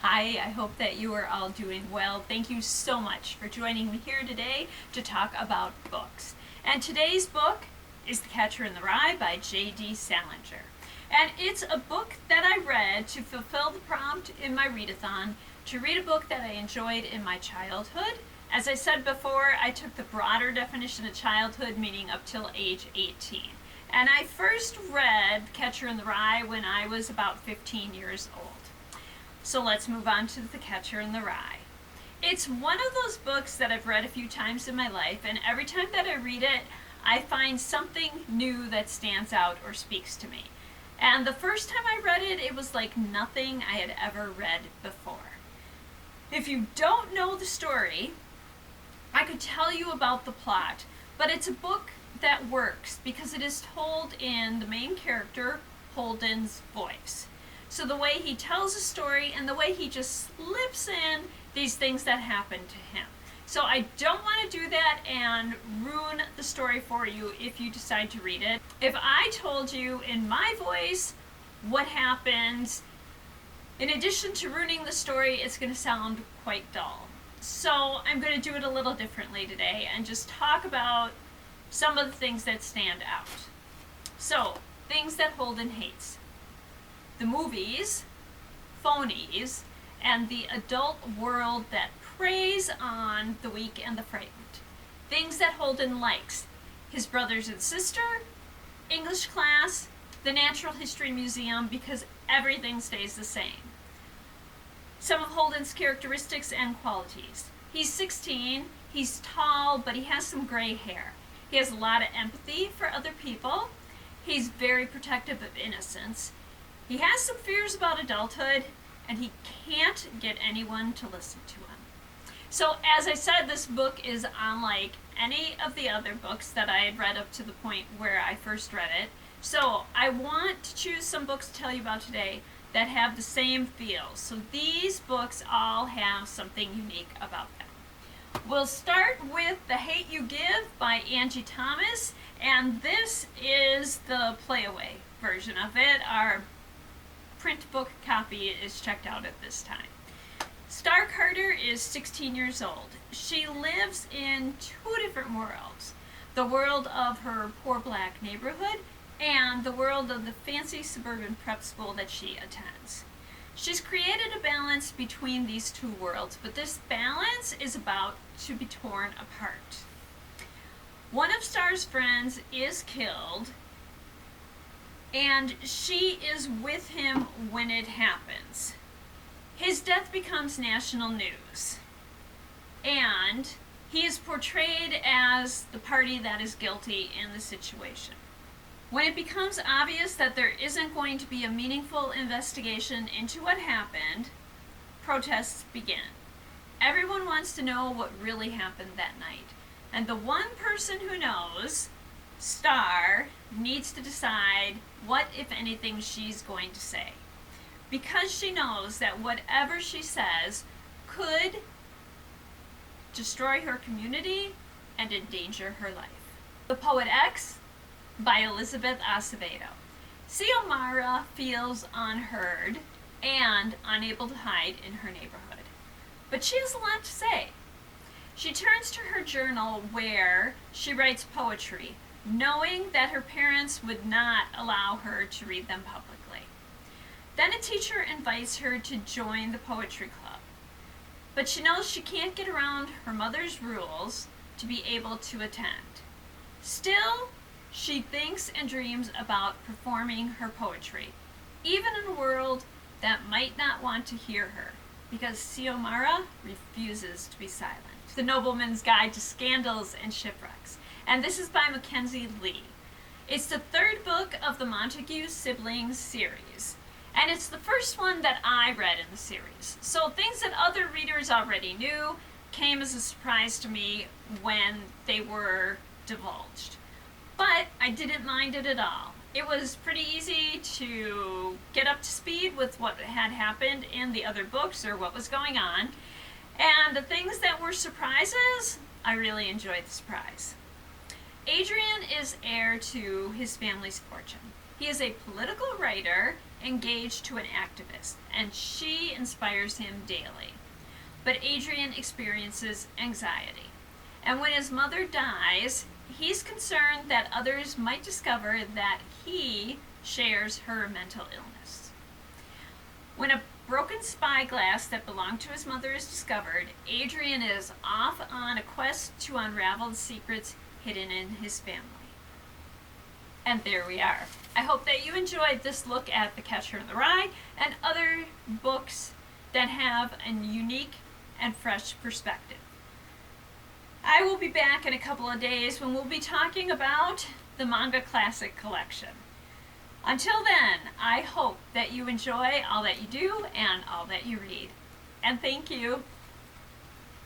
Hi, I hope that you are all doing well. Thank you so much for joining me here today to talk about books. And today's book is The Catcher in the Rye by J.D. Salinger. And it's a book that I read to fulfill the prompt in my readathon, to read a book that I enjoyed in my childhood. As I said before, I took the broader definition of childhood, meaning up till age 18. And I first read Catcher in the Rye when I was about 15 years old. So let's move on to The Catcher in the Rye. It's one of those books that I've read a few times in my life, and every time that I read it, I find something new that stands out or speaks to me. And the first time I read it, it was like nothing I had ever read before. If you don't know the story, I could tell you about the plot, but it's a book that works because it is told in the main character, Holden's voice. So the way he tells a story and the way he just slips in these things that happen to him. So I don't want to do that and ruin the story for you if you decide to read it. If I told you in my voice what happens, in addition to ruining the story, it's going to sound quite dull. So I'm going to do it a little differently today and just talk about some of the things that stand out. So, things that Holden hates. The movies, phonies, and the adult world that preys on the weak and the frightened. Things that Holden likes. His brothers and sister, English class, the Natural History Museum, because everything stays the same. Some of Holden's characteristics and qualities. He's 16, he's tall, but he has some gray hair. He has a lot of empathy for other people. He's very protective of innocence. He has some fears about adulthood, and he can't get anyone to listen to him. So, as I said, this book is unlike any of the other books that I had read up to the point where I first read it. So, I want to choose some books to tell you about today that have the same feel. So, these books all have something unique about them. We'll start with The Hate You Give by Angie Thomas, and this is the playaway version of it. Our print book copy is checked out at this time. Star Carter is 16 years old. She lives in two different worlds. The world of her poor black neighborhood and the world of the fancy suburban prep school that she attends. She's created a balance between these two worlds, but this balance is about to be torn apart. One of Star's friends is killed, and she is with him when it happens. His death becomes national news, and he is portrayed as the party that is guilty in the situation. When it becomes obvious that there isn't going to be a meaningful investigation into what happened, protests begin. Everyone wants to know what really happened that night, and the one person who knows, Star, needs to decide what, if anything, she's going to say. Because she knows that whatever she says could destroy her community and endanger her life. The Poet X by Elizabeth Acevedo. Xiomara feels unheard and unable to hide in her neighborhood. But she has a lot to say. She turns to her journal where she writes poetry, knowing that her parents would not allow her to read them publicly. Then a teacher invites her to join the poetry club, but she knows she can't get around her mother's rules to be able to attend. Still, she thinks and dreams about performing her poetry, even in a world that might not want to hear her, because Xiomara refuses to be silent. The Nobleman's Guide to Scandals and Shipwrecks. And this is by Mackenzie Lee. It's the third book of the Montague siblings series, and it's the first one that I read in the series. So things that other readers already knew came as a surprise to me when they were divulged. But I didn't mind it at all. It was pretty easy to get up to speed with what had happened in the other books or what was going on. And the things that were surprises, I really enjoyed the surprise. Adrian is heir to his family's fortune. He is a political writer engaged to an activist, and she inspires him daily. But Adrian experiences anxiety. And when his mother dies, he's concerned that others might discover that he shares her mental illness. When a broken spyglass that belonged to his mother is discovered, Adrian is off on a quest to unravel the secrets hidden in his family. And there we are. I hope that you enjoyed this look at The Catcher in the Rye and other books that have a unique and fresh perspective. I will be back in a couple of days when we'll be talking about the Manga Classic Collection. Until then, I hope that you enjoy all that you do and all that you read. And thank you.